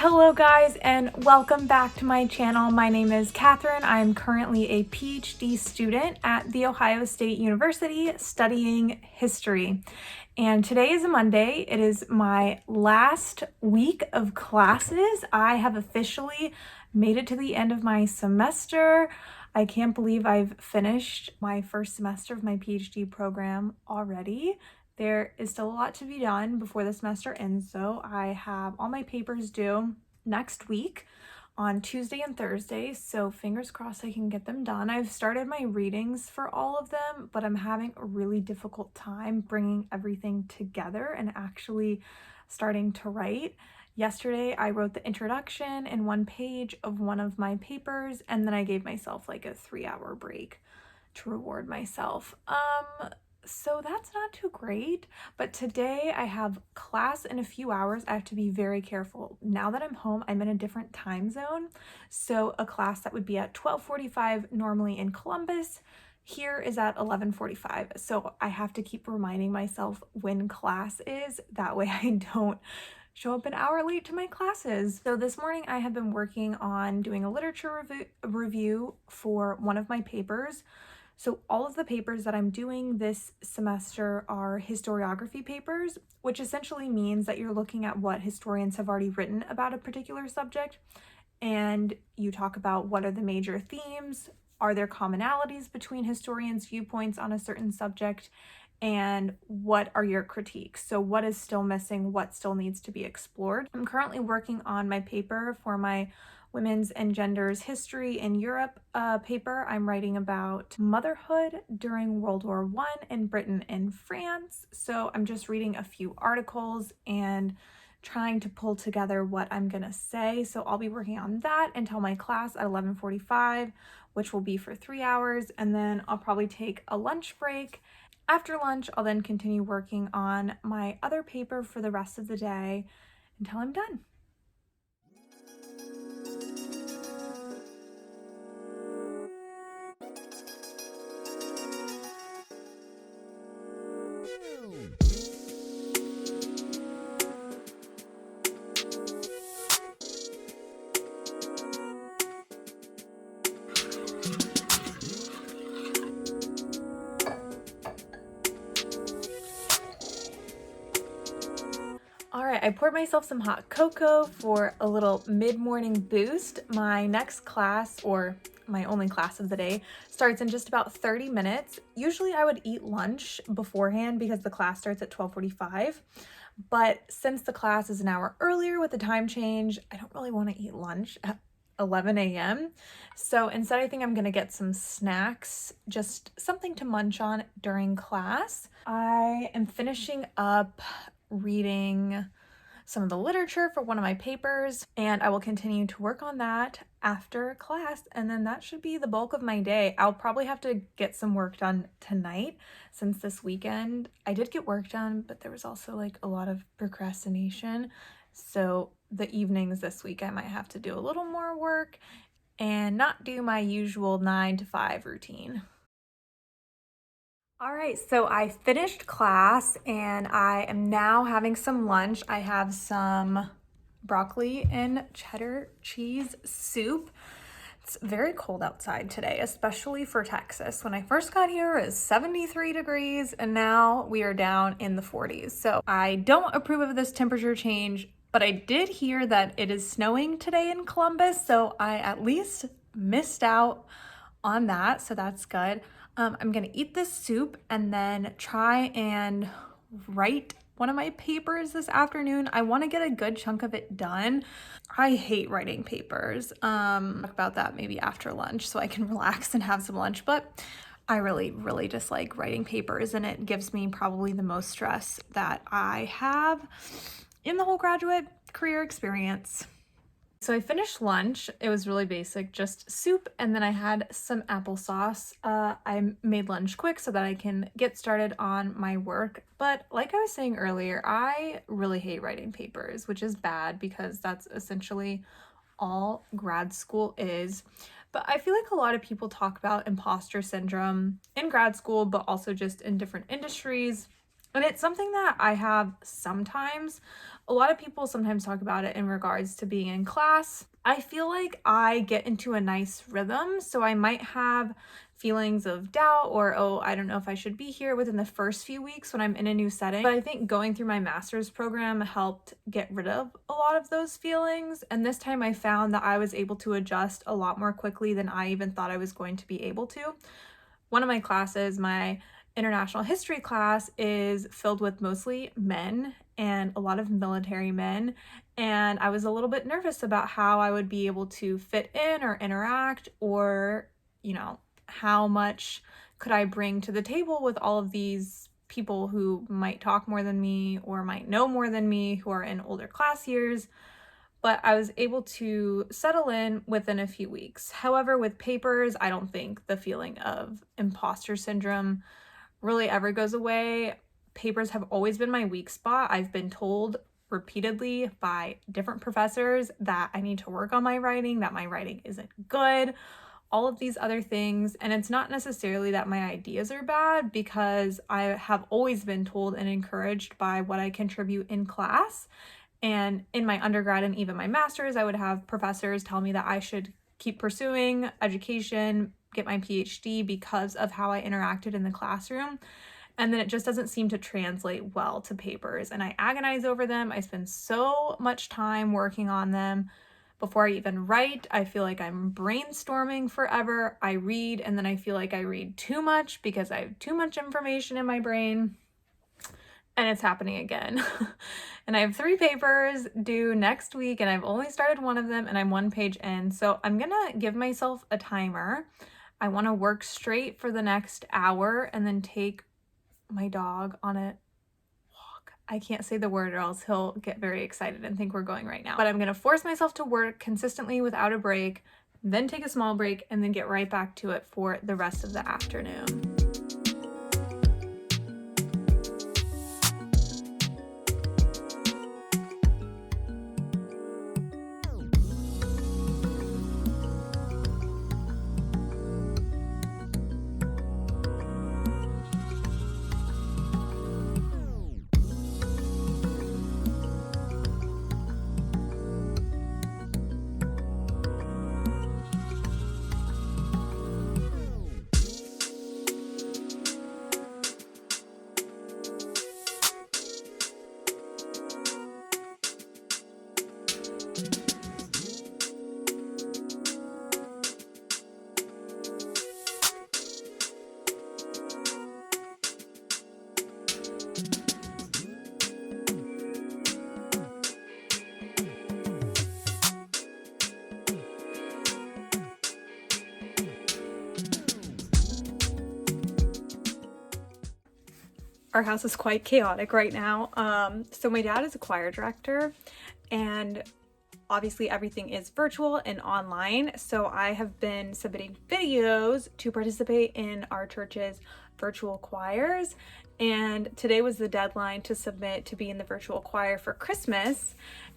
Hello guys and welcome back to my channel. My name is Catherine. I'm currently a PhD student at The Ohio State University studying history. And today is a Monday. It is my last week of classes. I have officially made it to the end of my semester. I can't believe I've finished my first semester of my PhD program already. There is still a lot to be done before the semester ends, though. I have all my papers due next week on Tuesday and Thursday, so fingers crossed I can get them done. I've started my readings for all of them, but I'm having a really difficult time bringing everything together and actually starting to write. Yesterday, I wrote the introduction in one page of one of my papers, and then I gave myself like a 3-hour break to reward myself. So that's not too great, but today I have class in a few hours. I have to be very careful. Now that I'm home, I'm in a different time zone. So a class that would be at 12:45 normally in Columbus, here is at 11:45. So I have to keep reminding myself when class is. That way I don't show up an hour late to my classes. So this morning I have been working on doing a literature review for one of my papers. So all of the papers that I'm doing this semester are historiography papers, which essentially means that you're looking at what historians have already written about a particular subject, and you talk about what are the major themes, are there commonalities between historians' viewpoints on a certain subject, and what are your critiques? So what is still missing, what still needs to be explored? I'm currently working on my paper for my Women's and Genders History in Europe paper. I'm writing about motherhood during World War I in Britain and France. So I'm just reading a few articles and trying to pull together what I'm gonna say. So I'll be working on that until my class at 11:45, which will be for 3 hours. And then I'll probably take a lunch break. After lunch, I'll then continue working on my other paper for the rest of the day until I'm done. All right, I poured myself some hot cocoa for a little mid-morning boost. My next class, or my only class of the day, starts in just about 30 minutes. Usually I would eat lunch beforehand because the class starts at 12:45. But since the class is an hour earlier with the time change, I don't really want to eat lunch at 11 a.m. So instead, I think I'm gonna get some snacks, just something to munch on during class. I am finishing up reading some of the literature for one of my papers, and I will continue to work on that after class, and then that should be the bulk of my day. I'll probably have to get some work done tonight since this weekend I did get work done, but there was also like a lot of procrastination. So the evenings this week I might have to do a little more work and not do my usual 9 to 5 routine. All right, so I finished class and I am now having some lunch. I have some broccoli and cheddar cheese soup. It's very cold outside today, especially for Texas. When I first got here, it was 73 degrees, and now we are down in the 40s. So I don't approve of this temperature change, but I did hear that it is snowing today in Columbus, so I at least missed out on that, so that's good. I'm gonna eat this soup and then try and write one of my papers this afternoon. I want to get a good chunk of it done. I hate writing papers. Talk about that maybe after lunch so I can relax and have some lunch, but I really dislike writing papers, and it gives me probably the most stress that I have in the whole graduate career experience. So I finished lunch. It was really basic, just soup, and then I had some applesauce. I made lunch quick so that I can get started on my work. But like I was saying earlier, I really hate writing papers, which is bad because that's essentially all grad school is. But I feel like a lot of people talk about imposter syndrome in grad school, but also just in different industries. And it's something that I have sometimes, A lot of people sometimes talk about it in regards to being in class. I feel like I get into a nice rhythm, so I might have feelings of doubt or, oh, I don't know if I should be here within the first few weeks when I'm in a new setting. But I think going through my master's program helped get rid of a lot of those feelings. And this time I found that I was able to adjust a lot more quickly than I even thought I was going to be able to. One of my classes, my international history class, is filled with mostly men and a lot of military men. And I was a little bit nervous about how I would be able to fit in or interact, or, how much could I bring to the table with all of these people who might talk more than me or might know more than me, who are in older class years. But I was able to settle in within a few weeks. However, with papers, I don't think the feeling of imposter syndrome really ever goes away. Papers have always been my weak spot. I've been told repeatedly by different professors that I need to work on my writing, that my writing isn't good, all of these other things. And it's not necessarily that my ideas are bad, because I have always been told and encouraged by what I contribute in class. And in my undergrad and even my master's, I would have professors tell me that I should keep pursuing education, get my PhD, because of how I interacted in the classroom. And then it just doesn't seem to translate well to papers. And I agonize over them. I spend so much time working on them. Before I even write, I feel like I'm brainstorming forever. I read, and then I feel like I read too much because I have too much information in my brain. And it's happening again. And I have 3 papers due next week, and I've only started one of them, and I'm 1 page in. So I'm gonna give myself a timer. I want to work straight for the next hour and then take my dog on a walk. I can't say the word or else he'll get very excited and think we're going right now. But I'm gonna force myself to work consistently without a break, then take a small break, and then get right back to it for the rest of the afternoon. Our house is quite chaotic right now. So my dad is a choir director, and obviously everything is virtual and online. So I have been submitting videos to participate in our church's virtual choirs. And today was the deadline to submit to be in the virtual choir for Christmas.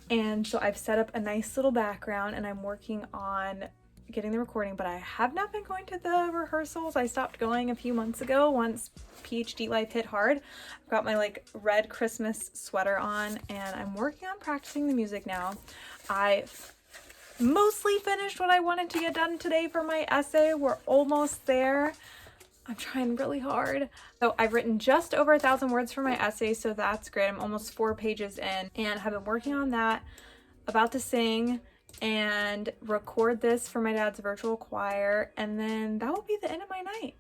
And so I've set up a nice little background, and I'm working on getting the recording, but I have not been going to the rehearsals. I stopped going a few months ago once PhD life hit hard. I've got my red Christmas sweater on, and I'm working on practicing the music now. I mostly finished what I wanted to get done today for my essay. We're almost there. I'm trying really hard. So I've written just over 1,000 words for my essay, so that's great. I'm almost 4 pages in and have been working on that. About to sing and record this for my dad's virtual choir, and then that will be the end of my night.